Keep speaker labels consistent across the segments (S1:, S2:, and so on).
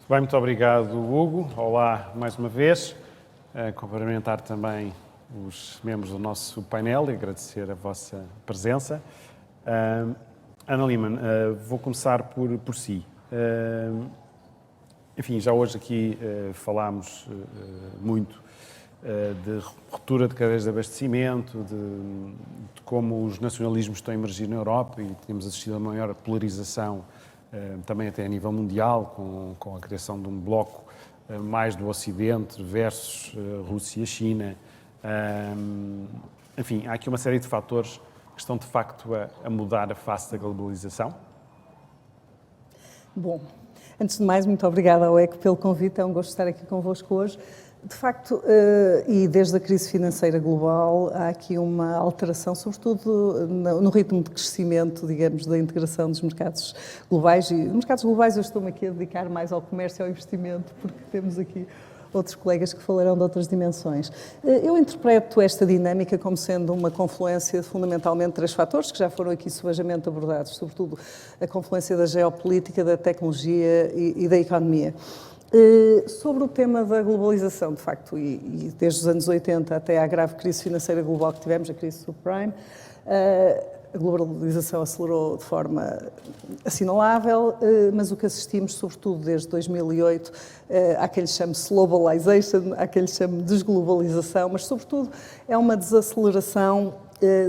S1: Bem, muito obrigado, Hugo. Olá, mais uma vez. Cumprimentar também os membros do nosso painel e agradecer a vossa presença. Ana Lima, vou começar por si. Enfim, já hoje aqui falámos muito de ruptura de cadeias de abastecimento, de como os nacionalismos estão a emergir na Europa e temos assistido a uma maior polarização também até a nível mundial, com a criação de um bloco mais do Ocidente versus Rússia e China. Enfim, há aqui uma série de fatores que estão de facto a mudar a face da globalização.
S2: Bom, antes de mais, muito obrigada ao ECO pelo convite, é um gosto estar aqui convosco hoje. De facto, e desde a crise financeira global, há aqui uma alteração, sobretudo no ritmo de crescimento, digamos, da integração dos mercados globais. E nos mercados globais eu estou-me aqui a dedicar mais ao comércio e ao investimento, porque temos aqui outros colegas que falarão de outras dimensões. Eu interpreto esta dinâmica como sendo uma confluência de fundamentalmente três fatores, que já foram aqui subejamente abordados, sobretudo a confluência da geopolítica, da tecnologia e da economia. Sobre o tema da globalização, de facto, e desde os anos 80 até à grave crise financeira global que tivemos, a crise subprime, a globalização acelerou de forma assinalável, mas o que assistimos, sobretudo desde 2008, há quem lhe chame slowbalization, há quem lhe chame desglobalização, mas sobretudo é uma desaceleração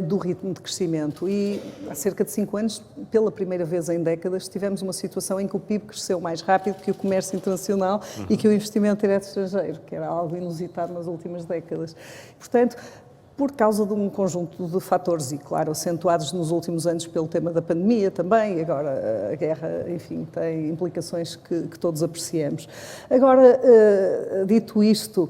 S2: do ritmo de crescimento. E há cerca de 5 anos, pela primeira vez em décadas, tivemos uma situação em que o PIB cresceu mais rápido que o comércio internacional e que o investimento direto estrangeiro, que era algo inusitado nas últimas décadas. Portanto, por causa de um conjunto de fatores, e claro, acentuados nos últimos anos pelo tema da pandemia também, agora a guerra, enfim, tem implicações que todos apreciamos. Agora, dito isto,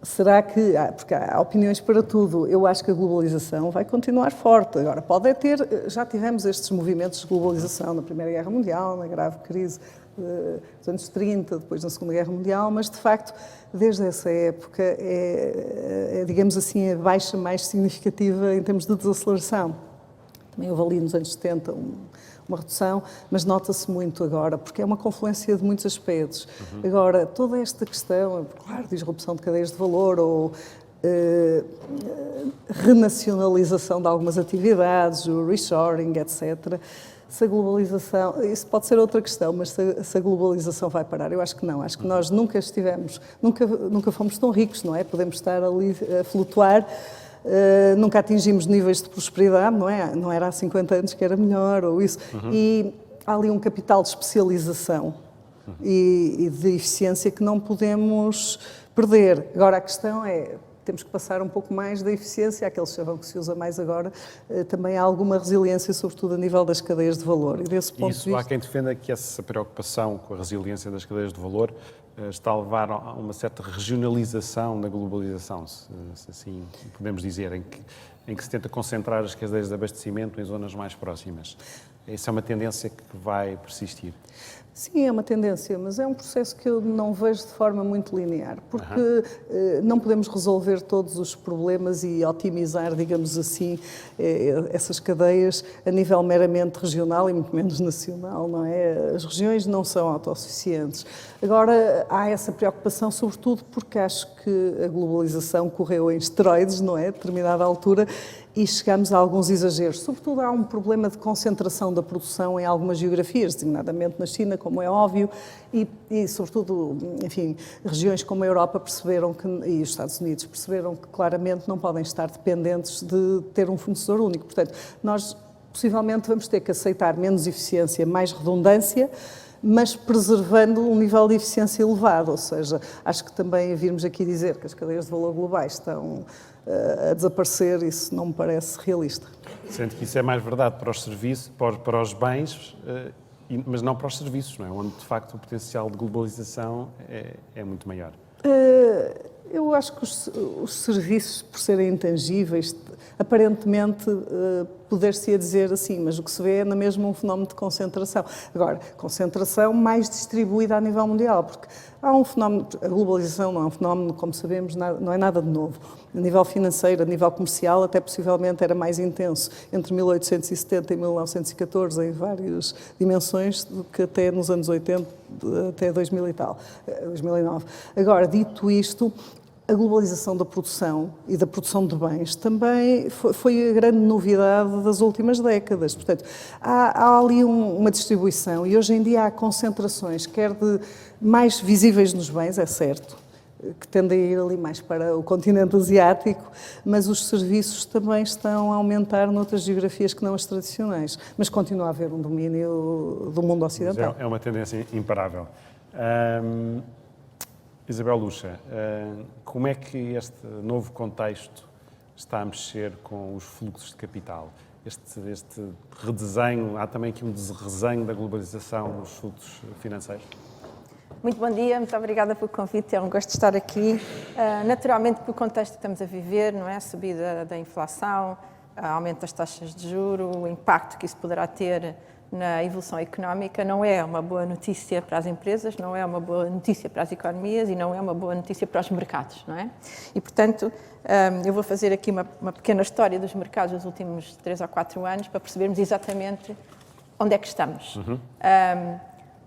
S2: será que, porque há opiniões para tudo, eu acho que a globalização vai continuar forte. Agora, pode ter, já tivemos estes movimentos de globalização na Primeira Guerra Mundial, na grave crise dos anos 30, depois na Segunda Guerra Mundial, mas de facto, desde essa época, digamos assim, a baixa mais significativa em termos de desaceleração. Também houve ali nos anos 70 uma redução, mas nota-se muito agora, porque é uma confluência de muitos aspectos. Agora, toda esta questão, claro, disrupção de cadeias de valor ou renacionalização de algumas atividades, o reshoring, etc., se a globalização, isso pode ser outra questão, mas se a globalização vai parar, eu acho que não. Acho que nós nunca fomos tão ricos, não é? Podemos estar ali a flutuar. Nunca atingimos níveis de prosperidade, não é? Não era há 50 anos que era melhor, ou isso. E há ali um capital de especialização e de eficiência que não podemos perder. Agora, a questão é, temos que passar um pouco mais da eficiência, aquele chavão que se usa mais agora, também há alguma resiliência, sobretudo a nível das cadeias de valor. E desse ponto de vista...
S1: Há quem defenda que essa preocupação com a resiliência das cadeias de valor está a levar a uma certa regionalização da globalização, se assim podemos dizer, em que se tenta concentrar as cadeias de abastecimento em zonas mais próximas. Essa é uma tendência que vai persistir.
S2: Sim, é uma tendência, mas é um processo que eu não vejo de forma muito linear, porque não podemos resolver todos os problemas e otimizar, digamos assim, essas cadeias a nível meramente regional e muito menos nacional, não é? As regiões não são autossuficientes. Agora, há essa preocupação, sobretudo porque acho que a globalização correu em esteroides, não é? A determinada altura, e chegamos a alguns exageros. Sobretudo há um problema de concentração da produção em algumas geografias, designadamente na China, como é óbvio, e sobretudo, enfim, regiões como a Europa perceberam e os Estados Unidos perceberam que claramente não podem estar dependentes de ter um fornecedor único. Portanto, nós possivelmente vamos ter que aceitar menos eficiência, mais redundância, mas preservando um nível de eficiência elevado, ou seja, acho que também virmos aqui dizer que as cadeias de valor globais estão a desaparecer, isso não me parece realista.
S1: Sendo que isso é mais verdade para os serviços, para os bens, mas não para os serviços, não é? Onde de facto o potencial de globalização é muito maior.
S2: Eu acho que os serviços, por serem intangíveis, aparentemente poder-se dizer assim, mas o que se vê é na mesma um fenómeno de concentração. Agora, concentração mais distribuída a nível mundial, porque há um fenómeno, a globalização não é um fenómeno, como sabemos, não é nada de novo. A nível financeiro, a nível comercial, até possivelmente era mais intenso entre 1870 e 1914, em várias dimensões, do que até nos anos 80, até 2000 e tal, 2009. Agora, dito isto, a globalização da produção e da produção de bens também foi a grande novidade das últimas décadas. Portanto, há ali uma distribuição e hoje em dia há concentrações, quer de mais visíveis nos bens, é certo, que tendem a ir ali mais para o continente asiático, mas os serviços também estão a aumentar noutras geografias que não as tradicionais. Mas continua a haver um domínio do mundo ocidental.
S1: É uma tendência imparável. Isabel Lucha, como é que este novo contexto está a mexer com os fluxos de capital? Este redesenho, há também aqui um redesenho da globalização nos fluxos financeiros?
S3: Muito bom dia, muito obrigada pelo convite, é um gosto de estar aqui. Naturalmente, pelo contexto que estamos a viver, não é? A subida da inflação, o aumento das taxas de juros, o impacto que isso poderá ter na evolução económica, não é uma boa notícia para as empresas, não é uma boa notícia para as economias e não é uma boa notícia para os mercados, não é? E, portanto, eu vou fazer aqui uma pequena história dos mercados dos últimos 3 ou 4 anos para percebermos exatamente onde é que estamos.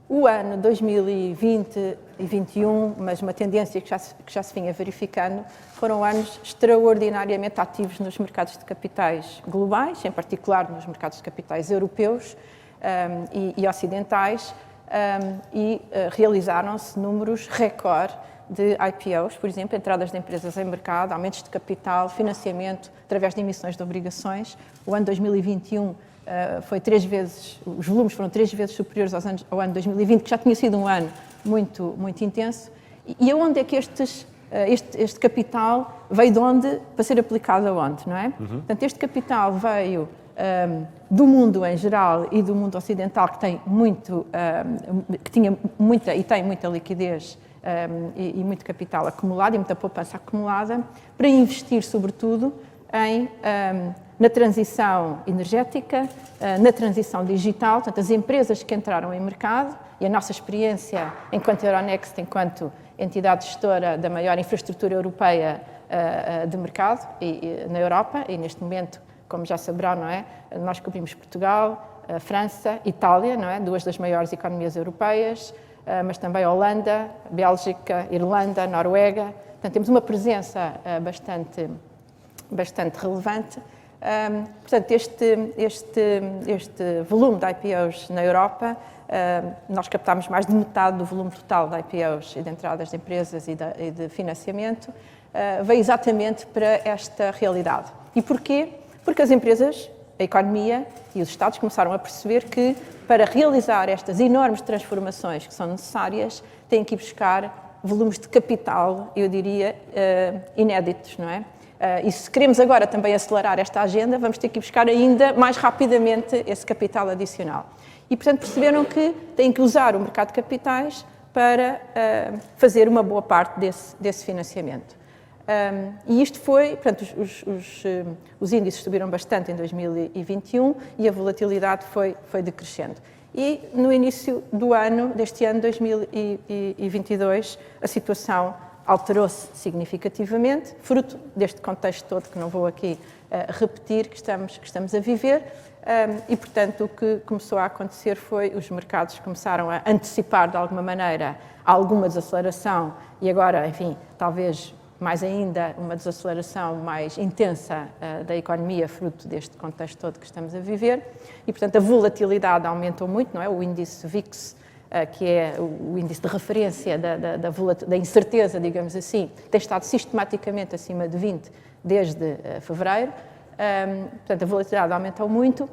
S3: O ano 2020 e 2021, mas uma tendência que já se vinha verificando, foram anos extraordinariamente ativos nos mercados de capitais globais, em particular nos mercados de capitais europeus e ocidentais, e realizaram-se números recorde de IPOs, por exemplo, entradas de empresas em mercado, aumentos de capital, financiamento através de emissões de obrigações. O ano 2021 foi 3 vezes, os volumes foram 3 vezes superiores ao ano 2020, que já tinha sido um ano muito, muito intenso. E aonde é que este capital veio de onde para ser aplicado aonde, não é? Portanto, este capital veio do mundo em geral e do mundo ocidental, que tinha muita e tem muita liquidez e muito capital acumulado e muita poupança acumulada, para investir sobretudo na transição energética, na transição digital. Portanto, as empresas que entraram em mercado, e a nossa experiência enquanto Euronext, enquanto entidade gestora da maior infraestrutura europeia de mercado na Europa, e neste momento, como já saberão, não é? Nós cobrimos Portugal, França, Itália, não é? 2 das maiores economias europeias, mas também Holanda, Bélgica, Irlanda, Noruega. Portanto, temos uma presença bastante relevante. Portanto, este volume de IPOs na Europa, nós captámos mais de metade do volume total de IPOs e de entradas de empresas e de financiamento, veio exatamente para esta realidade. E porquê? Porque as empresas, a economia e os Estados começaram a perceber que, para realizar estas enormes transformações que são necessárias, têm que ir buscar volumes de capital, eu diria, inéditos, não é? E se queremos agora também acelerar esta agenda, vamos ter que ir buscar ainda mais rapidamente esse capital adicional. E, portanto, perceberam que têm que usar o mercado de capitais para fazer uma boa parte desse financiamento. E isto foi, portanto, os índices subiram bastante em 2021 e a volatilidade foi decrescendo. E no início do ano, deste ano 2022, a situação alterou-se significativamente, fruto deste contexto todo que não vou aqui repetir, que estamos a viver, e, portanto, o que começou a acontecer foi os mercados começaram a antecipar, de alguma maneira, alguma desaceleração e agora, enfim, talvez mais ainda uma desaceleração mais intensa da economia, fruto deste contexto todo que estamos a viver, e, portanto, a volatilidade aumentou muito, não é? O índice VIX, que é o índice de referência da incerteza, digamos assim, tem estado sistematicamente acima de 20 desde fevereiro. Portanto, a volatilidade aumentou muito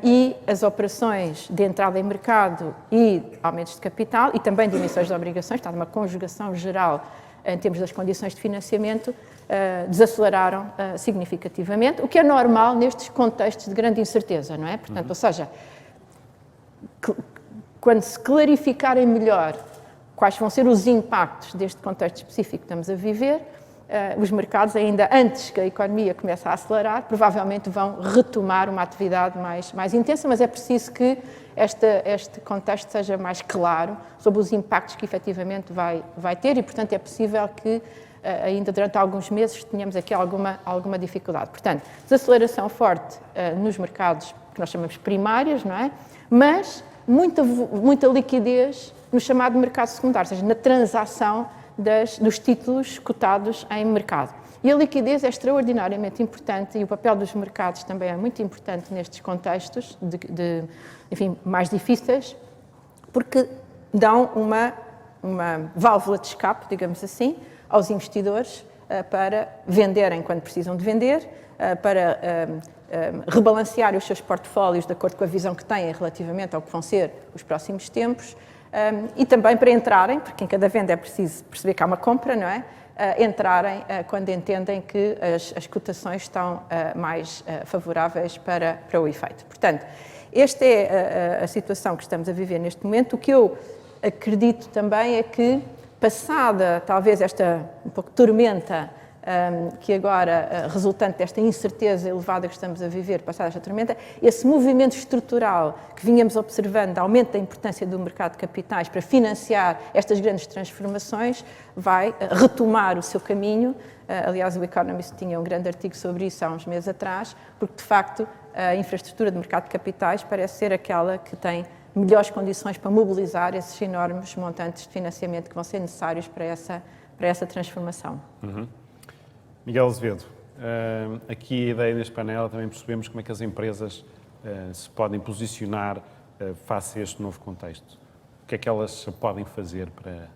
S3: e as operações de entrada em mercado e aumentos de capital e também de emissões de obrigações, está numa conjugação geral em termos das condições de financiamento, desaceleraram significativamente, o que é normal nestes contextos de grande incerteza, não é? Portanto, ou seja, quando se clarificarem melhor quais vão ser os impactos deste contexto específico que estamos a viver, os mercados, ainda antes que a economia comece a acelerar, provavelmente vão retomar uma atividade mais intensa, mas é preciso que este contexto seja mais claro sobre os impactos que efetivamente vai ter e, portanto, é possível que ainda durante alguns meses tenhamos aqui alguma dificuldade. Portanto, desaceleração forte nos mercados que nós chamamos primários, não é? Mas muita liquidez no chamado mercado secundário, ou seja, na transação dos títulos cotados em mercado. E a liquidez é extraordinariamente importante e o papel dos mercados também é muito importante nestes contextos enfim, mais difíceis, porque dão uma válvula de escape, digamos assim, aos investidores para venderem quando precisam de vender, para rebalancear os seus portfólios de acordo com a visão que têm relativamente ao que vão ser os próximos tempos, e também para entrarem, porque em cada venda é preciso perceber que há uma compra, não é? Entrarem quando entendem que as cotações estão mais favoráveis para o efeito. Portanto, esta é a situação que estamos a viver neste momento. O que eu acredito também é que, passada talvez esta um pouco tormenta que agora, resultante desta incerteza elevada que estamos a viver, passada esta tormenta, esse movimento estrutural que vínhamos observando de aumento da importância do mercado de capitais para financiar estas grandes transformações, vai retomar o seu caminho. Aliás, o Economist tinha um grande artigo sobre isso há uns meses atrás, porque, de facto, a infraestrutura de mercado de capitais parece ser aquela que tem melhores condições para mobilizar esses enormes montantes de financiamento que vão ser necessários para essa transformação.
S1: Uhum. Miguel Azevedo, aqui a ideia neste painel também percebemos como é que as empresas se podem posicionar face a este novo contexto. O que é que elas podem fazer para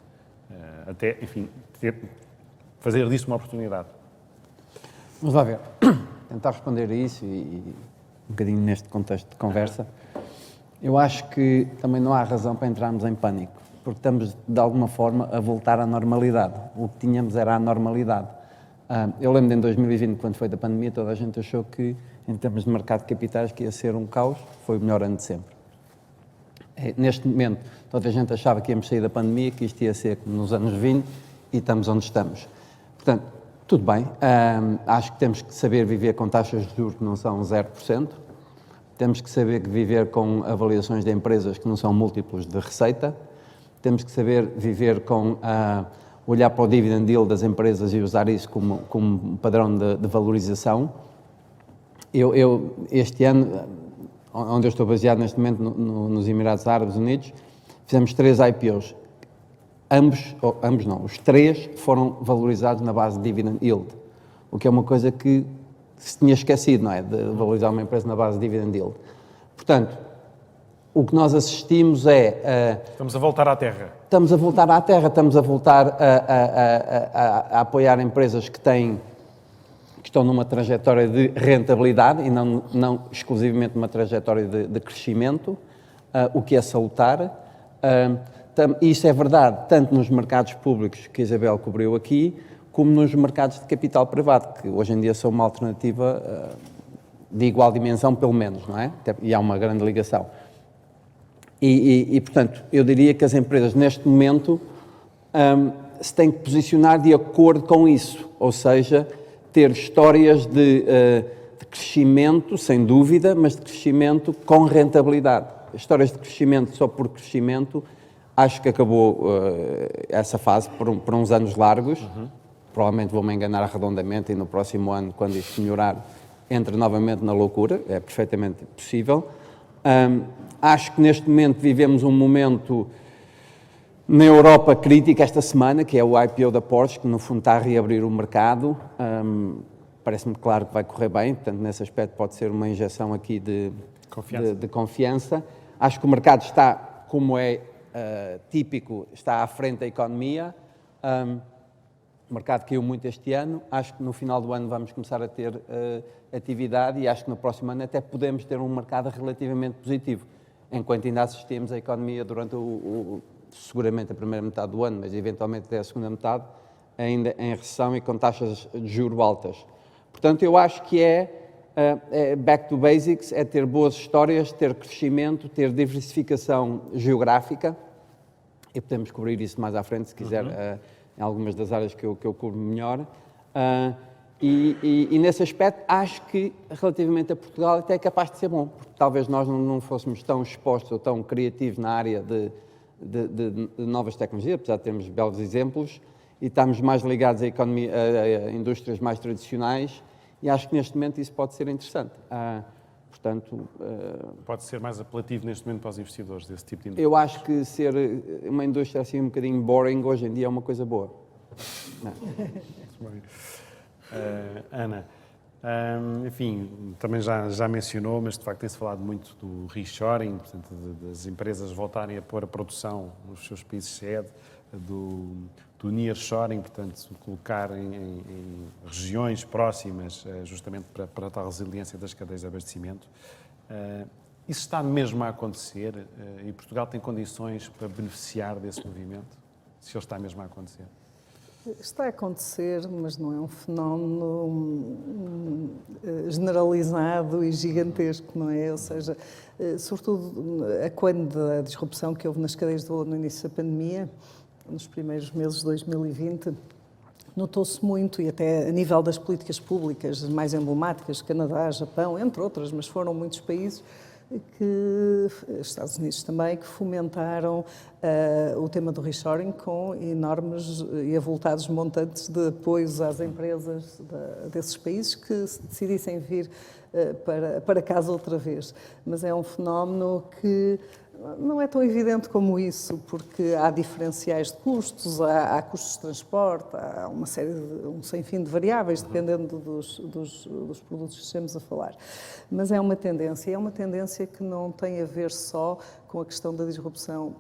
S1: até, enfim, fazer disso uma oportunidade?
S4: Vamos lá ver. Tentar responder a isso e um bocadinho neste contexto de conversa. Eu acho que também não há razão para entrarmos em pânico, porque estamos, de alguma forma, a voltar à normalidade. O que tínhamos era a normalidade. Eu lembro de em 2020, quando foi da pandemia, toda a gente achou que, em termos de mercado de capitais, que ia ser um caos. Foi o melhor ano de sempre. Neste momento, toda a gente achava que íamos sair da pandemia, que isto ia ser como nos anos 20, e estamos onde estamos. Portanto, tudo bem. Acho que temos que saber viver com taxas de juros que não são 0%. Temos que saber viver com avaliações de empresas que não são múltiplos de receita. Temos que saber viver com olhar para o dividend yield das empresas e usar isso como padrão de valorização. Este ano, onde eu estou baseado neste momento, nos Emirados Árabes Unidos, fizemos 3 IPOs. Os 3 foram valorizados na base de dividend yield, o que é uma coisa que se tinha esquecido, não é? De valorizar uma empresa na base de dividend yield. Portanto, o que nós assistimos é...
S1: Estamos a voltar à terra.
S4: Estamos a voltar à terra, estamos a voltar a apoiar empresas que estão numa trajetória de rentabilidade e não exclusivamente uma trajetória de crescimento, o que é salutar. Isso é verdade tanto nos mercados públicos, que a Isabel cobriu aqui, como nos mercados de capital privado, que hoje em dia são uma alternativa de igual dimensão, pelo menos, não é? E há uma grande ligação. Portanto, eu diria que as empresas, neste momento, se têm que posicionar de acordo com isso, ou seja, ter histórias de crescimento, sem dúvida, mas de crescimento com rentabilidade. Histórias de crescimento só por crescimento, acho que acabou essa fase por uns anos largos. Provavelmente vou-me enganar redondamente e no próximo ano, quando isto melhorar, entre novamente na loucura, é perfeitamente possível. Acho que neste momento vivemos um momento na Europa crítico esta semana, que é o IPO da Porsche, que no fundo está a reabrir o mercado. Parece-me claro que vai correr bem, portanto nesse aspecto pode ser uma injeção aqui de confiança. Acho que o mercado está, como é típico, está à frente da economia. O mercado caiu muito este ano, acho que no final do ano vamos começar a ter atividade e acho que no próximo ano até podemos ter um mercado relativamente positivo, enquanto ainda assistimos a economia durante seguramente a primeira metade do ano, mas eventualmente até a segunda metade, ainda em recessão e com taxas de juros altas. Portanto, eu acho que é back to basics, é ter boas histórias, ter crescimento, ter diversificação geográfica, e podemos cobrir isso mais à frente, se quiser, em algumas das áreas que eu cubro melhor. E nesse aspecto, acho que, relativamente a Portugal, até é capaz de ser bom, porque talvez nós não fôssemos tão expostos ou tão criativos na área de novas tecnologias, apesar de termos belos exemplos, e estamos mais ligados à economia, a indústrias mais tradicionais, e acho que neste momento isso pode ser interessante. Portanto,
S1: Pode ser mais apelativo neste momento para os investidores desse tipo de indústria.
S4: eu acho que ser uma indústria assim um bocadinho boring hoje em dia é uma coisa boa.
S1: Muito bem. Ana, enfim, também já mencionou, mas de facto tem-se falado muito do reshoring, portanto, das empresas voltarem a pôr a produção nos seus países sede, do nearshoring, portanto, colocar em regiões próximas, justamente para a tal resiliência das cadeias de abastecimento. Isso está mesmo a acontecer e Portugal tem condições para beneficiar desse movimento, se ele está mesmo a acontecer?
S2: Está a acontecer, mas não é um fenómeno generalizado e gigantesco, não é? Ou seja, sobretudo a quando da disrupção que houve nas cadeias de valor no início da pandemia, nos primeiros meses de 2020, notou-se muito, e até a nível das políticas públicas mais emblemáticas, Canadá, Japão, entre outras, mas foram muitos países, Estados Unidos também, que fomentaram o tema do reshoring com enormes e avultados montantes de apoios às empresas desses países que se decidissem vir para casa outra vez. Mas é um fenómeno que não é tão evidente como isso, porque há diferenciais de custos, há custos de transporte, há uma série um sem fim de variáveis, dependendo dos produtos que estamos a falar. Mas é uma tendência que não tem a ver só com a questão da disrupção.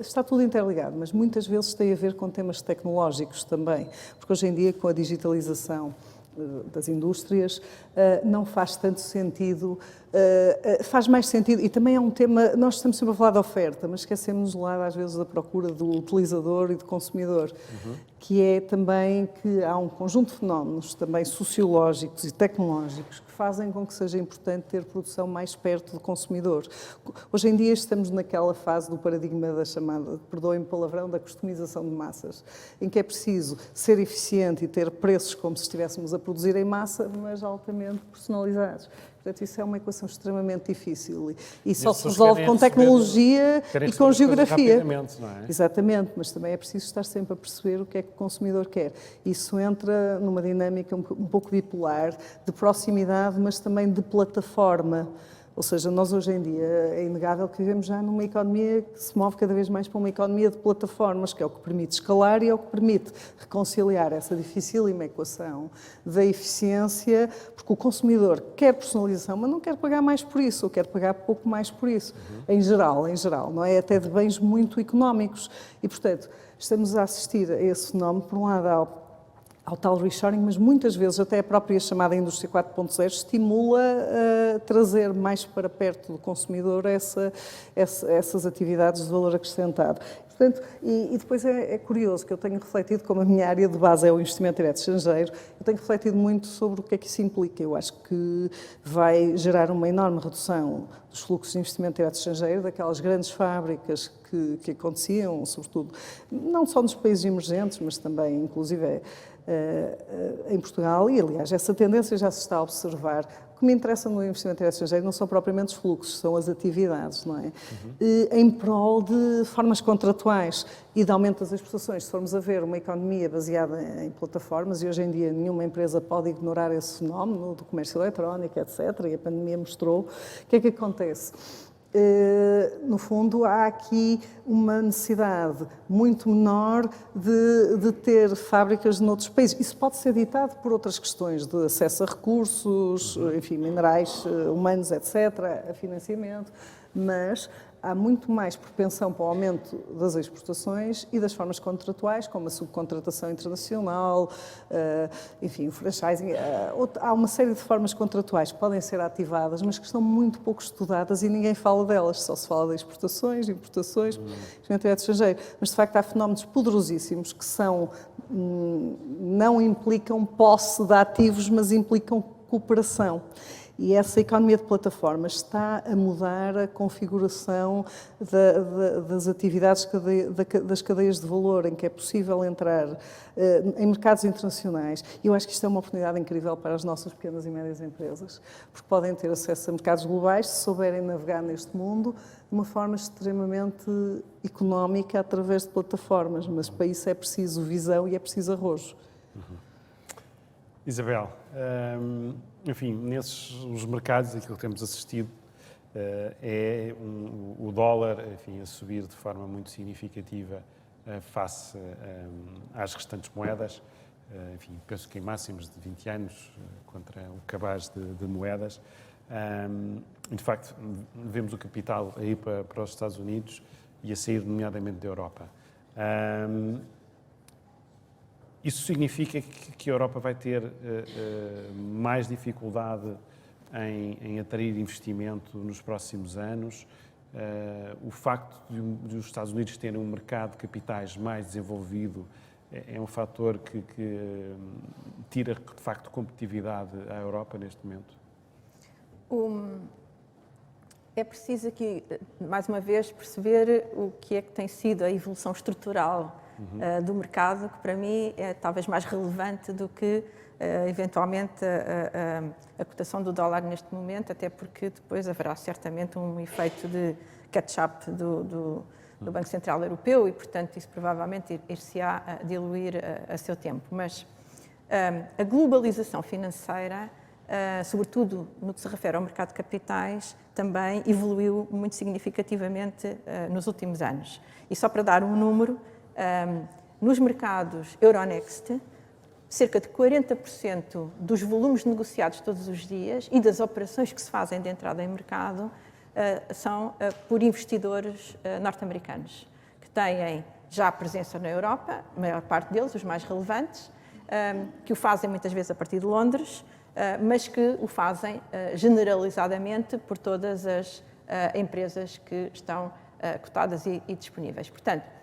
S2: Está tudo interligado, mas muitas vezes tem a ver com temas tecnológicos também, porque hoje em dia, com a digitalização das indústrias, não faz tanto sentido, faz mais sentido, e também é um tema, nós estamos sempre a falar da oferta, mas esquecemos lá às vezes da procura do utilizador e do consumidor, que é também que há um conjunto de fenómenos também sociológicos e tecnológicos que fazem com que seja importante ter produção mais perto do consumidor. Hoje em dia estamos naquela fase do paradigma da chamada, perdoem-me o palavrão, da customização de massas, em que é preciso ser eficiente e ter preços como se estivéssemos a produzir em massa, mas altamente personalizados. Portanto, isso é uma equação extremamente difícil e só se resolve com tecnologia e com geografia.
S1: Não é?
S2: Exatamente, mas também é preciso estar sempre a perceber o que é que o consumidor quer. Isso entra numa dinâmica um pouco bipolar, de proximidade, mas também de plataforma. Ou seja, nós hoje em dia é inegável que vivemos já numa economia que se move cada vez mais para uma economia de plataformas, que é o que permite escalar e é o que permite reconciliar essa dificílima equação da eficiência, porque o consumidor quer personalização, mas não quer pagar mais por isso, ou quer pagar pouco mais por isso, em geral, não é? Até de bens muito económicos. E, portanto, estamos a assistir a esse fenómeno, por um lado, ao tal reshoring, mas muitas vezes até a própria chamada indústria 4.0 estimula a trazer mais para perto do consumidor essas atividades de valor acrescentado. Portanto, e depois é curioso que eu tenho refletido, como a minha área de base é o investimento direto estrangeiro, eu tenho refletido muito sobre o que é que isso implica. Eu acho que vai gerar uma enorme redução dos fluxos de investimento direto estrangeiro, daquelas grandes fábricas que aconteciam, sobretudo, não só nos países emergentes, mas também, inclusive, em Portugal, e aliás essa tendência já se está a observar. O que me interessa no investimento direto estrangeiro não são propriamente os fluxos, são as atividades, não é? Em prol de formas contratuais e de aumento das exportações. Se formos a ver uma economia baseada em plataformas, e hoje em dia nenhuma empresa pode ignorar esse fenómeno do comércio eletrónico, etc., e a pandemia mostrou, o que é que acontece? No fundo, há aqui uma necessidade muito menor de ter fábricas noutros países. Isso pode ser ditado por outras questões de acesso a recursos, enfim, minerais humanos, etc., a financiamento, mas há muito mais propensão para o aumento das exportações e das formas contratuais, como a subcontratação internacional, enfim, o franchising. Há uma série de formas contratuais que podem ser ativadas, mas que estão muito pouco estudadas e ninguém fala delas. Só se fala de exportações, importações, investimento direto estrangeiro. Mas, de facto, há fenómenos poderosíssimos que não implicam posse de ativos, mas implicam cooperação. E essa economia de plataformas está a mudar a configuração das atividades das cadeias de valor, em que é possível entrar em mercados internacionais. E eu acho que isto é uma oportunidade incrível para as nossas pequenas e médias empresas, porque podem ter acesso a mercados globais se souberem navegar neste mundo de uma forma extremamente económica através de plataformas, mas para isso é preciso visão e é preciso arrojo.
S1: Isabel, enfim, nesses os mercados, aquilo que temos assistido é o dólar, enfim, a subir de forma muito significativa face às restantes moedas, enfim, penso que em máximos de 20 anos contra o cabaz de moedas. De facto, vemos o capital a ir para os Estados Unidos e a sair, nomeadamente, da Europa. Isso significa que a Europa vai ter mais dificuldade em atrair investimento nos próximos anos. O facto de os Estados Unidos terem um mercado de capitais mais desenvolvido é um fator que tira, de facto, competitividade à Europa neste momento?
S3: É preciso aqui, mais uma vez, perceber o que é que tem sido a evolução estrutural do mercado, que para mim é talvez mais relevante do que, eventualmente, a cotação do dólar neste momento, até porque depois haverá certamente um efeito de catch-up do Banco Central Europeu e, portanto, isso provavelmente ir-se-á a diluir a seu tempo. Mas a globalização financeira, sobretudo no que se refere ao mercado de capitais, também evoluiu muito significativamente nos últimos anos. E só para dar um número, nos mercados Euronext, cerca de 40% dos volumes negociados todos os dias e das operações que se fazem de entrada em mercado são por investidores norte-americanos, que têm já presença na Europa, a maior parte deles, os mais relevantes, que o fazem muitas vezes a partir de Londres, mas que o fazem generalizadamente por todas as empresas que estão cotadas e disponíveis. Portanto,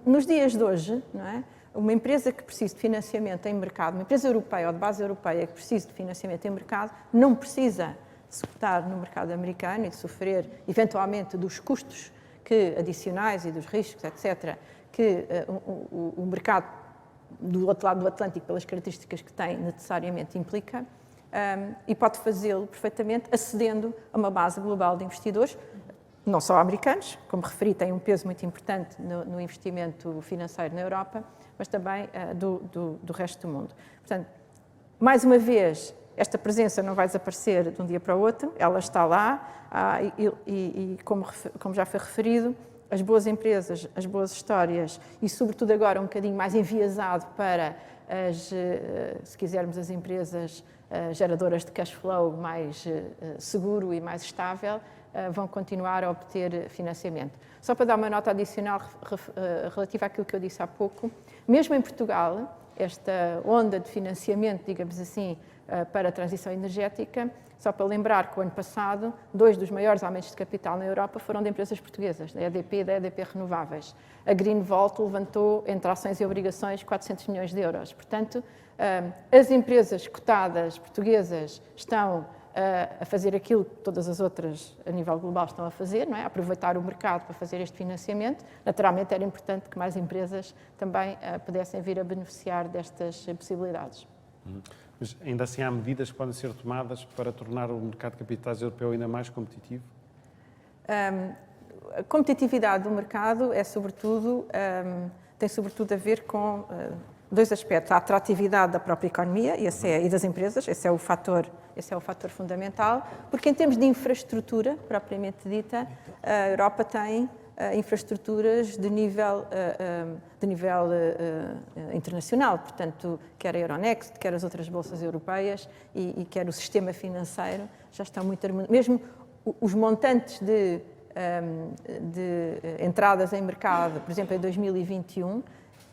S3: nos dias de hoje, não é? Uma empresa que precisa de financiamento em mercado, uma empresa europeia ou de base europeia que precisa de financiamento em mercado, não precisa se cotar no mercado americano e de sofrer, eventualmente, dos custos adicionais e dos riscos, etc., que o mercado do outro lado do Atlântico, pelas características que tem, necessariamente implica, e pode fazê-lo perfeitamente acedendo a uma base global de investidores, não só americanos, como referi, têm um peso muito importante no investimento financeiro na Europa, mas também do resto do mundo. Portanto, mais uma vez, esta presença não vai desaparecer de um dia para o outro, ela está lá e como já foi referido, as boas empresas, as boas histórias e, sobretudo agora, um bocadinho mais enviesado para, se quisermos, as empresas geradoras de cash flow mais seguro e mais estável, vão continuar a obter financiamento. Só para dar uma nota adicional relativa àquilo que eu disse há pouco, mesmo em Portugal, esta onda de financiamento, digamos assim, para a transição energética, só para lembrar que o ano passado, 2 dos maiores aumentos de capital na Europa foram de empresas portuguesas, da EDP e da EDP Renováveis. A Greenvolt levantou, entre ações e obrigações, 400 milhões de euros. Portanto, as empresas cotadas portuguesas estão a fazer aquilo que todas as outras a nível global estão a fazer, não é? A aproveitar o mercado para fazer este financiamento. Naturalmente era importante que mais empresas também pudessem vir a beneficiar destas possibilidades.
S1: Mas ainda assim há medidas que podem ser tomadas para tornar o mercado de capitais europeu ainda mais competitivo?
S3: A competitividade do mercado é sobretudo, tem sobretudo a ver com dois aspectos: a atratividade da própria economia e das empresas, esse é o fator fundamental, porque em termos de infraestrutura propriamente dita, a Europa tem infraestruturas de nível internacional, portanto, quer a Euronext, quer as outras bolsas europeias e quer o sistema financeiro já estão muito harmonizados. Mesmo os montantes de entradas em mercado, por exemplo, em 2021,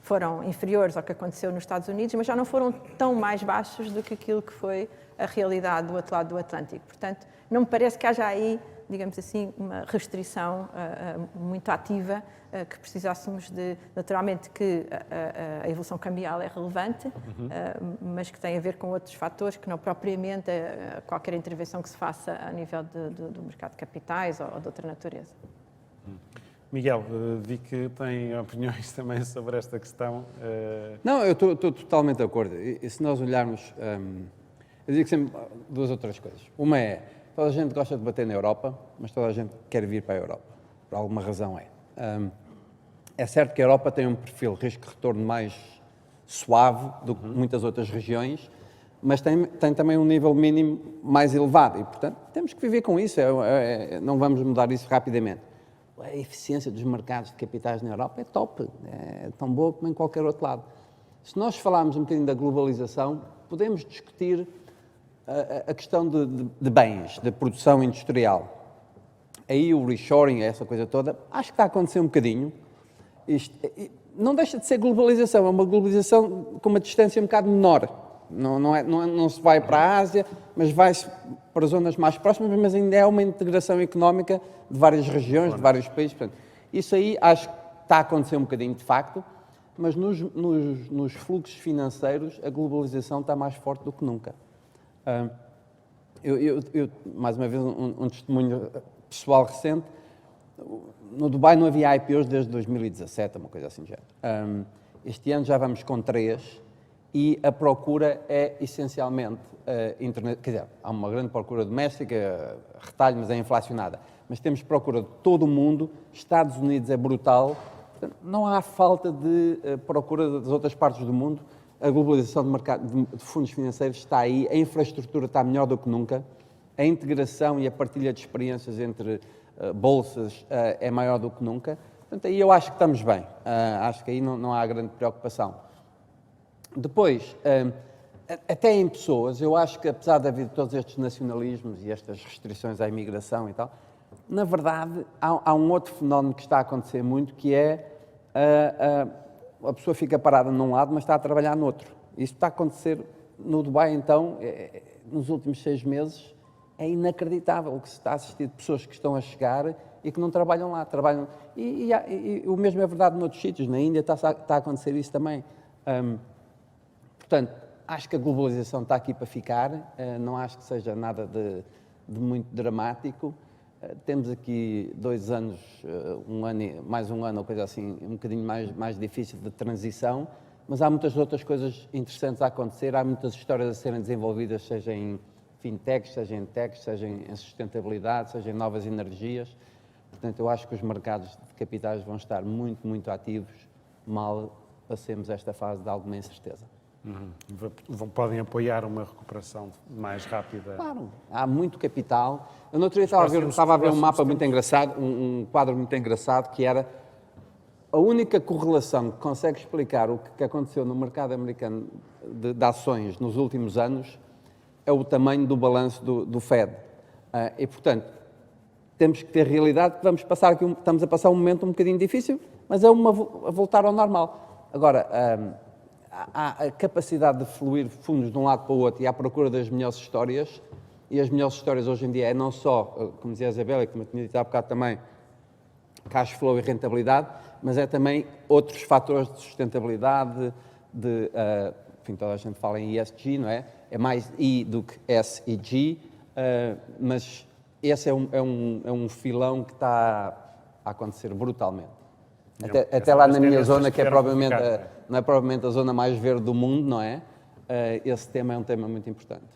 S3: foram inferiores ao que aconteceu nos Estados Unidos, mas já não foram tão mais baixos do que aquilo que foi a realidade do outro lado do Atlântico. Portanto, não me parece que haja aí, digamos assim, uma restrição muito ativa, que precisássemos de, naturalmente que a evolução cambial é relevante, mas que tem a ver com outros fatores que não propriamente qualquer intervenção que se faça a nível do mercado de capitais ou de outra natureza.
S1: Miguel, vi que tem opiniões também sobre esta questão.
S4: Não, eu estou totalmente de acordo. E se nós olharmos, eu digo sempre duas ou três coisas. Uma é, toda a gente gosta de bater na Europa, mas toda a gente quer vir para a Europa. Por alguma razão é. É certo que a Europa tem um perfil risco-retorno mais suave do que muitas outras regiões, mas tem também um nível mínimo mais elevado e, portanto, temos que viver com isso. Não vamos mudar isso rapidamente. A eficiência dos mercados de capitais na Europa é top, é tão boa como em qualquer outro lado. Se nós falarmos um bocadinho da globalização, podemos discutir a questão de bens, de produção industrial. Aí o reshoring, essa coisa toda, acho que está a acontecer um bocadinho. Isto não deixa de ser globalização, é uma globalização com uma distância um bocado menor. Não se vai para a Ásia, mas vai-se para zonas mais próximas, mas ainda é uma integração económica de várias regiões, de vários países. Portanto, isso aí acho que está a acontecer um bocadinho de facto, mas nos fluxos financeiros a globalização está mais forte do que nunca. Mais uma vez, um testemunho pessoal recente. No Dubai não havia IPOs desde 2017, uma coisa assim já. Este ano já vamos com 3 e a procura é essencialmente quer dizer, há uma grande procura doméstica, retalho, mas é inflacionada. Mas temos procura de todo o mundo, Estados Unidos é brutal, portanto, não há falta de procura das outras partes do mundo. A globalização do mercado de fundos financeiros está aí, a infraestrutura está melhor do que nunca, a integração e a partilha de experiências entre bolsas é maior do que nunca. Portanto, aí eu acho que estamos bem, acho que aí não há grande preocupação. Depois, até em pessoas, eu acho que apesar de haver todos estes nacionalismos e estas restrições à imigração e tal, na verdade há um outro fenómeno que está a acontecer muito, que é a pessoa fica parada num lado, mas está a trabalhar no outro. Isso está a acontecer no Dubai, então, nos últimos 6 meses, é inacreditável o que se está a assistir de pessoas que estão a chegar e que não trabalham lá, trabalham... E o mesmo é verdade noutros sítios, na Índia está a acontecer isso também. Portanto, acho que a globalização está aqui para ficar, não acho que seja nada de muito dramático. Temos aqui 2 anos, mais um ano ou coisa assim, um bocadinho mais difícil de transição, mas há muitas outras coisas interessantes a acontecer, há muitas histórias a serem desenvolvidas, seja em fintechs, seja em techs, seja em sustentabilidade, seja em novas energias. Portanto, eu acho que os mercados de capitais vão estar muito, muito ativos, mal passemos esta fase de alguma incerteza.
S1: Podem apoiar uma recuperação mais rápida?
S4: Claro, há muito capital. Eu no outro dia estava a ver um mapa muito engraçado, um quadro muito engraçado, que era a única correlação que consegue explicar o que aconteceu no mercado americano de ações nos últimos anos é o tamanho do balanço do Fed. E, portanto, temos que ter realidade que estamos a passar um momento um bocadinho difícil, mas é a voltar ao normal. Agora, há a capacidade de fluir fundos de um lado para o outro e à procura das melhores histórias, e as melhores histórias hoje em dia é não só, como dizia a Isabela e como eu tinha dito há bocado também, cash flow e rentabilidade, mas é também outros fatores de sustentabilidade, enfim, toda a gente fala em ESG, não é? É mais I do que S e G, mas esse é um filão que está a acontecer brutalmente. Até lá na minha zona, que provavelmente, não é provavelmente a zona mais verde do mundo, não é? Esse tema é um tema muito importante.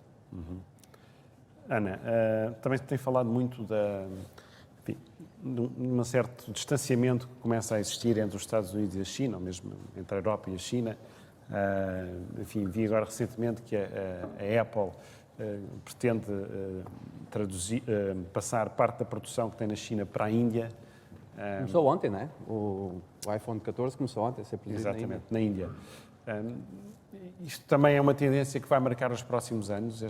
S1: Ana, também se tem falado muito de um certo distanciamento que começa a existir entre os Estados Unidos e a China, ou mesmo entre a Europa e a China. Enfim, vi agora recentemente que a Apple pretende passar parte da produção que tem na China para a Índia.
S4: Começou ontem, não é? O iPhone 14 começou ontem a ser produzido
S1: exatamente, na Índia. Isto também é uma tendência que vai marcar os próximos anos,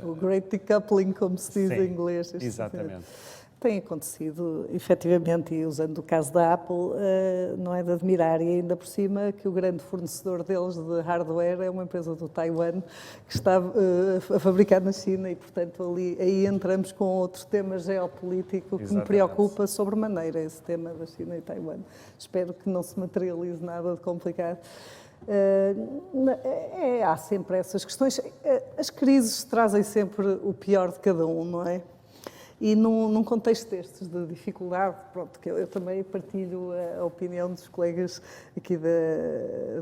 S2: o Great Decoupling, como se diz em inglês.
S1: Exatamente.
S2: tem acontecido, efetivamente, e usando o caso da Apple, não é de admirar, e ainda por cima que o grande fornecedor deles de hardware é uma empresa do Taiwan que está a fabricar na China e, portanto, aí entramos com outro tema geopolítico que me preocupa sobremaneira, esse tema da China e Taiwan. Espero que não se materialize nada de complicado. Há sempre essas questões. As crises trazem sempre o pior de cada um, não é? E num contexto destes, de dificuldade, pronto, que eu também partilho a opinião dos colegas aqui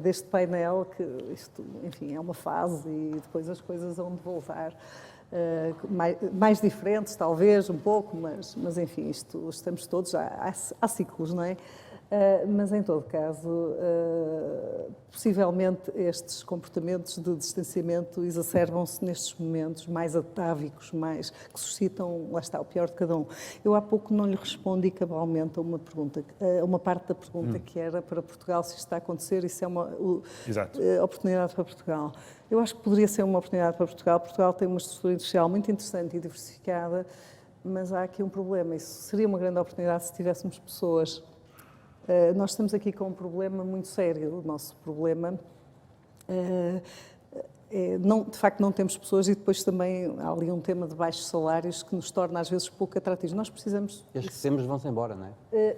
S2: deste painel, que isto, enfim, é uma fase e depois as coisas vão de voltar. Mais diferentes, talvez, um pouco, mas enfim, estamos todos, há ciclos, não é? Mas, em todo caso, possivelmente estes comportamentos de distanciamento exacerbam-se nestes momentos mais atávicos, que suscitam, lá está, o pior de cada um. Eu há pouco não lhe respondi cabalmente a uma parte da pergunta que era para Portugal, se isto está a acontecer, isso é uma oportunidade para Portugal. Eu acho que poderia ser uma oportunidade para Portugal. Portugal tem uma estrutura industrial muito interessante e diversificada, mas há aqui um problema. Isso seria uma grande oportunidade se tivéssemos pessoas. Nós estamos aqui com um problema muito sério. O nosso problema de facto, não temos pessoas e depois também há ali um tema de baixos salários que nos torna às vezes pouco atrativos. Nós precisamos...
S4: E as que temos vão-se embora, não é?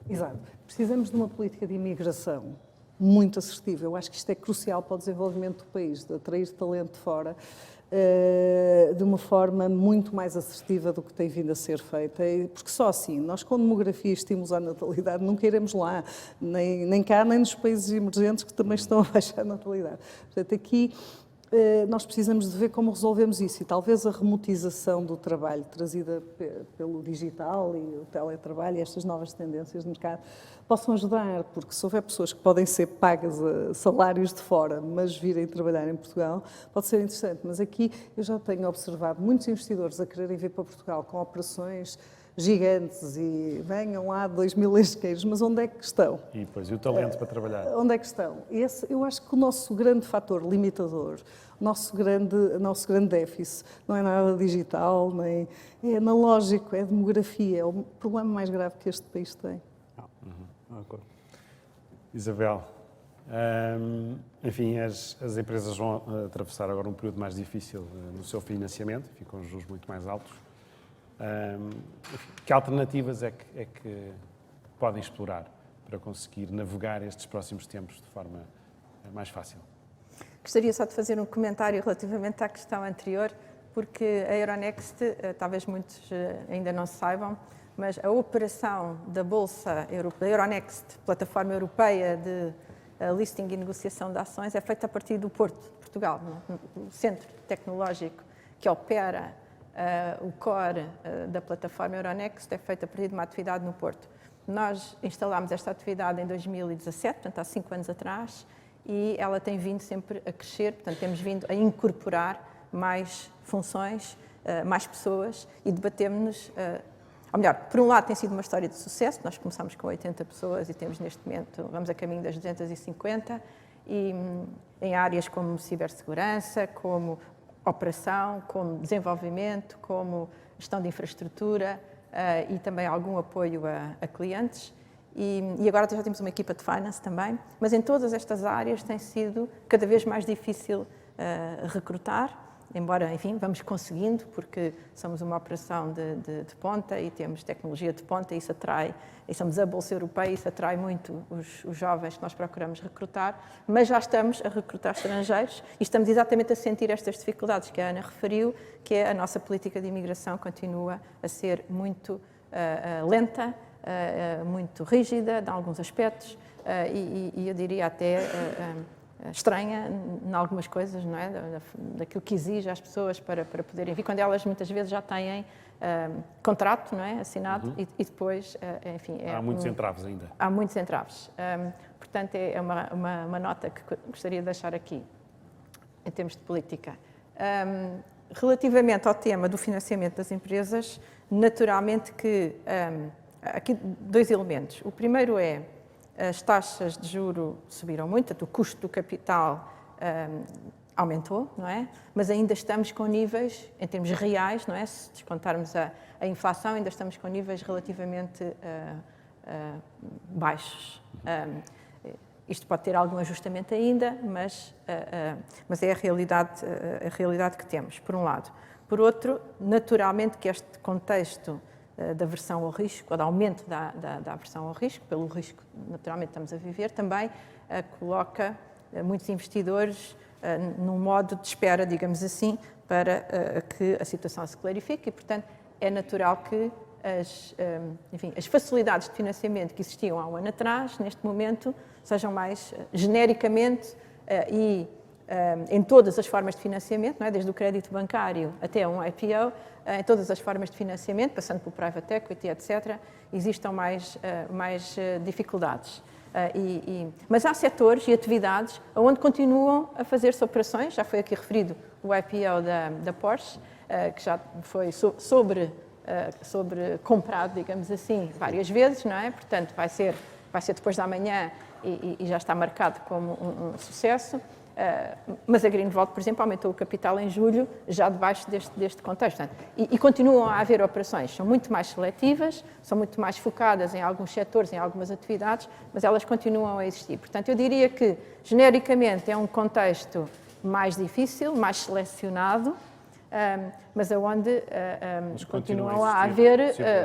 S2: Exato. Precisamos de uma política de imigração muito assertiva. Eu acho que isto é crucial para o desenvolvimento do país, de atrair talento de fora, de uma forma muito mais assertiva do que tem vindo a ser feita, porque só assim, nós com demografia e estímulos à natalidade nunca iremos lá, nem cá, nem nos países emergentes que também estão a baixar a natalidade. Portanto, aqui nós precisamos de ver como resolvemos isso e talvez a remotização do trabalho trazida pelo digital e o teletrabalho e estas novas tendências de mercado possam ajudar, porque se houver pessoas que podem ser pagas a salários de fora, mas virem trabalhar em Portugal, pode ser interessante. Mas aqui eu já tenho observado muitos investidores a quererem vir para Portugal com operações gigantes e venham lá 2.000 engenheiros, mas onde é que estão?
S1: E depois, e o talento para trabalhar?
S2: Onde é que estão? Eu acho que o nosso grande fator limitador, o nosso grande déficit, não é nada digital, nem é analógico, é a demografia, é o problema mais grave que este país tem.
S1: Isabel, enfim, as empresas vão atravessar agora um período mais difícil no seu financiamento, ficam os juros muito mais altos. Que alternativas é que podem explorar para conseguir navegar estes próximos tempos de forma mais fácil?
S3: Gostaria só de fazer um comentário relativamente à questão anterior, porque a Euronext, talvez muitos ainda não saibam, mas a operação da Bolsa Europeia, Euronext, plataforma europeia de listing e negociação de ações, é feita a partir do Porto, de Portugal, o centro tecnológico que opera o core da plataforma Euronext é feito a partir de uma atividade no Porto. Nós instalámos esta atividade em 2017, portanto há 5 anos atrás, e ela tem vindo sempre a crescer, portanto temos vindo a incorporar mais funções, mais pessoas e debatemos-nos, ou melhor, por um lado tem sido uma história de sucesso, nós começámos com 80 pessoas e temos neste momento, vamos a caminho das 250, e em áreas como cibersegurança, como operação, como desenvolvimento, como gestão de infraestrutura e também algum apoio a clientes. E agora já temos uma equipa de finance também, mas em todas estas áreas tem sido cada vez mais difícil recrutar, embora, enfim, vamos conseguindo, porque somos uma operação de ponta e temos tecnologia de ponta, e isso atrai, e somos a Bolsa Europeia, isso atrai muito os jovens que nós procuramos recrutar, mas já estamos a recrutar estrangeiros e estamos exatamente a sentir estas dificuldades que a Ana referiu, que é a nossa política de imigração continua a ser muito lenta, muito rígida em alguns aspectos e eu diria até estranha em algumas coisas, não é? Daquilo que exige às pessoas para poderem vir, quando elas muitas vezes já têm contrato, não é? Assinado e depois, enfim...
S1: Há muitos entraves ainda.
S3: Há muitos entraves. Portanto, é uma nota que gostaria de deixar aqui, em termos de política. Relativamente ao tema do financiamento das empresas, naturalmente que... aqui 2 elementos. O primeiro é as taxas de juro subiram muito, o custo do capital aumentou, não é? Mas ainda estamos com níveis, em termos reais, não é? Se descontarmos a inflação, ainda estamos com níveis relativamente baixos. Isto pode ter algum ajustamento ainda, mas é a realidade que temos, por um lado. Por outro, naturalmente que este contexto da aversão ao risco, ou do aumento da aversão ao risco, pelo risco que naturalmente estamos a viver, também coloca muitos investidores num modo de espera, digamos assim, para que a situação se clarifique e, portanto, é natural que as facilidades de financiamento que existiam há um ano atrás, neste momento, sejam mais genericamente e em todas as formas de financiamento, não é? Desde o crédito bancário até um IPO, em todas as formas de financiamento, passando pelo private equity, etc., existam mais dificuldades. Mas há setores e atividades onde continuam a fazer-se operações, já foi aqui referido o IPO da Porsche, que já foi sobre comprado, digamos assim, várias vezes, não é? Portanto, vai ser depois da manhã e já está marcado como um sucesso. Mas a Greenvolt, por exemplo, aumentou o capital em julho, já debaixo deste contexto. Portanto, e continuam a haver operações, são muito mais seletivas, são muito mais focadas em alguns setores, em algumas atividades, mas elas continuam a existir. Portanto, eu diria que, genericamente, é um contexto mais difícil, mais selecionado, mas onde continuam a haver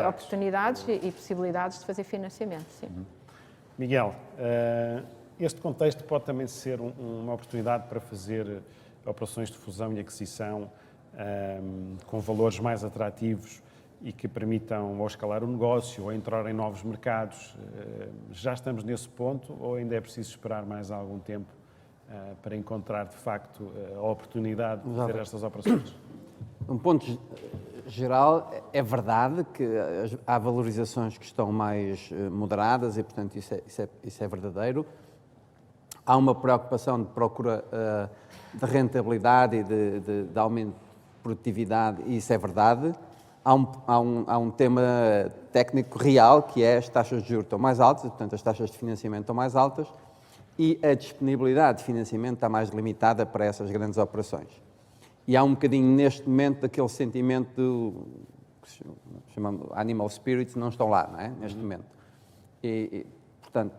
S3: oportunidades e possibilidades de fazer financiamento. Sim.
S1: Miguel, este contexto pode também ser uma oportunidade para fazer operações de fusão e aquisição com valores mais atrativos e que permitam ou escalar o negócio ou entrar em novos mercados. Já estamos nesse ponto ou ainda é preciso esperar mais algum tempo para encontrar, de facto, a oportunidade de fazer estas operações?
S4: Um ponto geral, é verdade que há valorizações que estão mais moderadas e, portanto, isso é verdadeiro. Há uma preocupação de procura de rentabilidade e de aumento de produtividade, e isso é verdade. Há um tema técnico real, que é as taxas de juros estão mais altas, portanto, as taxas de financiamento estão mais altas e a disponibilidade de financiamento está mais limitada para essas grandes operações. E há um bocadinho, neste momento, daquele sentimento que se chama animal spirits, não estão lá, não é? Neste momento. Portanto,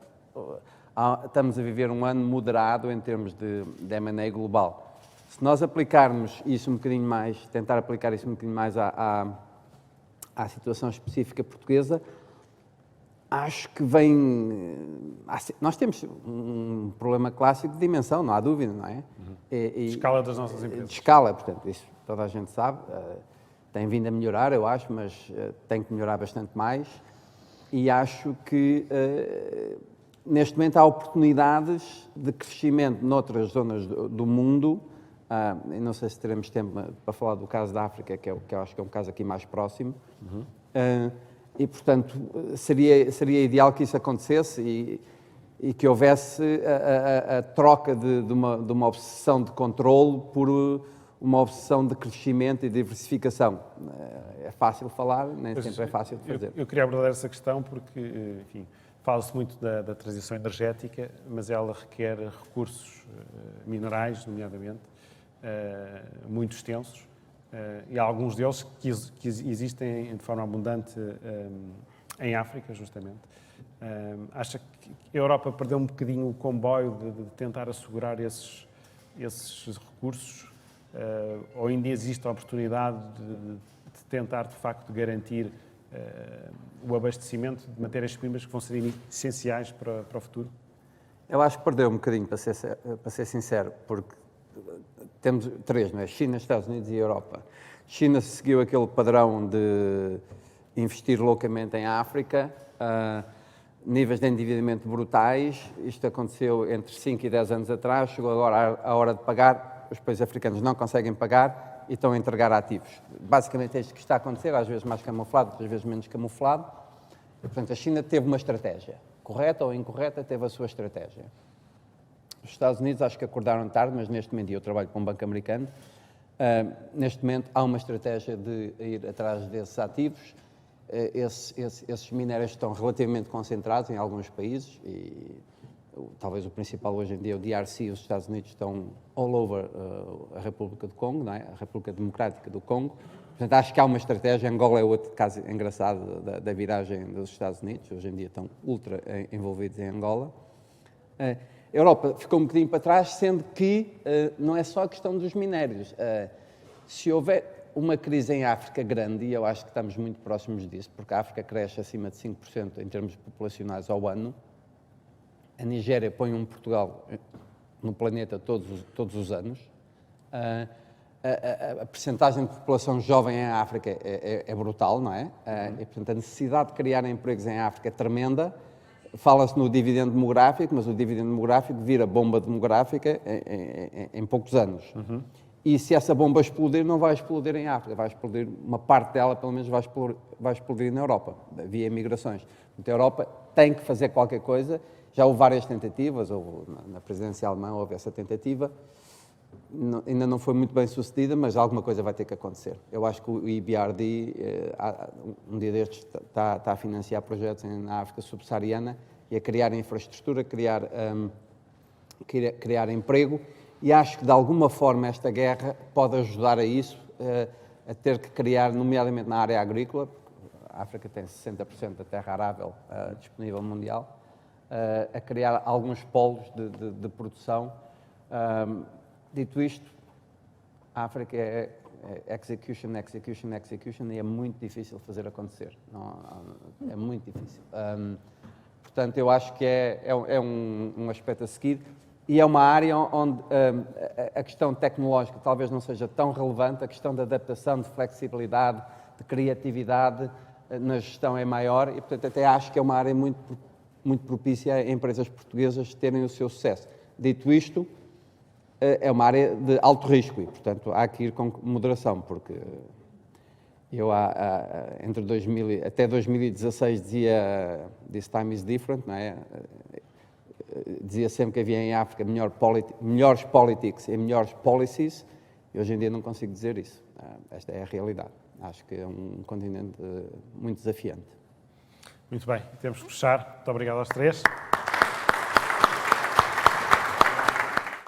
S4: estamos a viver um ano moderado em termos de M&A global. Se nós aplicarmos isso um bocadinho mais, tentar aplicar isso um bocadinho mais à situação específica portuguesa, acho que nós temos um problema clássico de dimensão, não há dúvida, não é?
S1: De escala das nossas empresas.
S4: De escala, portanto, isso toda a gente sabe. Tem vindo a melhorar, eu acho, mas tem que melhorar bastante mais. E acho que neste momento há oportunidades de crescimento noutras zonas do mundo. Eu não sei se teremos tempo para falar do caso da África, que eu acho que é um caso aqui mais próximo. E, portanto, seria ideal que isso acontecesse e que houvesse a troca de uma obsessão de controle por uma obsessão de crescimento e diversificação. É fácil falar, nem sempre é fácil de fazer.
S1: Eu queria abordar essa questão porque, enfim, fala-se muito da transição energética, mas ela requer recursos minerais, nomeadamente, muito extensos, e alguns deles que existem de forma abundante em África, justamente. Acha que a Europa perdeu um bocadinho o comboio de tentar assegurar esses recursos, ou ainda existe a oportunidade de tentar, de facto, garantir o abastecimento de matérias-primas que vão ser essenciais para o futuro?
S4: Eu acho que perdeu um bocadinho, para ser sincero, porque temos três, não é? China, Estados Unidos e Europa. China seguiu aquele padrão de investir loucamente em África, níveis de endividamento brutais. Isto aconteceu entre 5 e 10 anos atrás, chegou agora a hora de pagar, os países africanos não conseguem pagar e estão a entregar ativos. Basicamente é isto que está a acontecer, às vezes mais camuflado, outras vezes menos camuflado. E, portanto, a China teve uma estratégia, correta ou incorreta, teve a sua estratégia. Os Estados Unidos acho que acordaram tarde, mas neste momento, e eu trabalho para um banco americano, neste momento há uma estratégia de ir atrás desses ativos. Esses minérios estão relativamente concentrados em alguns países talvez o principal hoje em dia, o DRC, os Estados Unidos estão all over a República do Congo, não é? A República Democrática do Congo. Portanto, acho que há uma estratégia. Angola é outro caso engraçado da viragem dos Estados Unidos. Hoje em dia estão ultra envolvidos em Angola. A Europa ficou um bocadinho para trás, sendo que não é só a questão dos minérios. Se houver uma crise em África grande, e eu acho que estamos muito próximos disso, porque a África cresce acima de 5% em termos populacionais ao ano, a Nigéria põe um Portugal no planeta todos os anos, a percentagem de população jovem em África é brutal, não é? E, portanto, a necessidade de criar empregos em África é tremenda. Fala-se no dividendo demográfico, mas o dividendo demográfico vira bomba demográfica em poucos anos. E se essa bomba explodir, não vai explodir em África, vai explodir, uma parte dela pelo menos vai explodir na Europa, via migrações. Então a Europa tem que fazer qualquer coisa. Já houve várias tentativas, na presidência alemã houve essa tentativa, ainda não foi muito bem sucedida, mas alguma coisa vai ter que acontecer. Eu acho que o EBRD, um dia destes, está a financiar projetos na África subsaariana e a criar infraestrutura, criar emprego, e acho que de alguma forma esta guerra pode ajudar a isso, a ter que criar, nomeadamente na área agrícola, a África tem 60% da terra arável disponível mundial, a criar alguns polos de produção. Dito isto, a África é execution, e é muito difícil fazer acontecer. É muito difícil. Portanto, eu acho que é um aspecto a seguir, e é uma área onde a questão tecnológica talvez não seja tão relevante, a questão da adaptação, de flexibilidade, de criatividade na gestão é maior, e portanto até acho que é uma área muito propícia a empresas portuguesas terem o seu sucesso. Dito isto, é uma área de alto risco e, portanto, há que ir com moderação, porque eu até 2016 dizia "this time is different", não é? Dizia sempre que havia em África melhores politics e melhores policies, e hoje em dia não consigo dizer isso. Esta é a realidade. Acho que é um continente muito desafiante.
S1: Muito bem, temos que fechar. Muito obrigado aos três.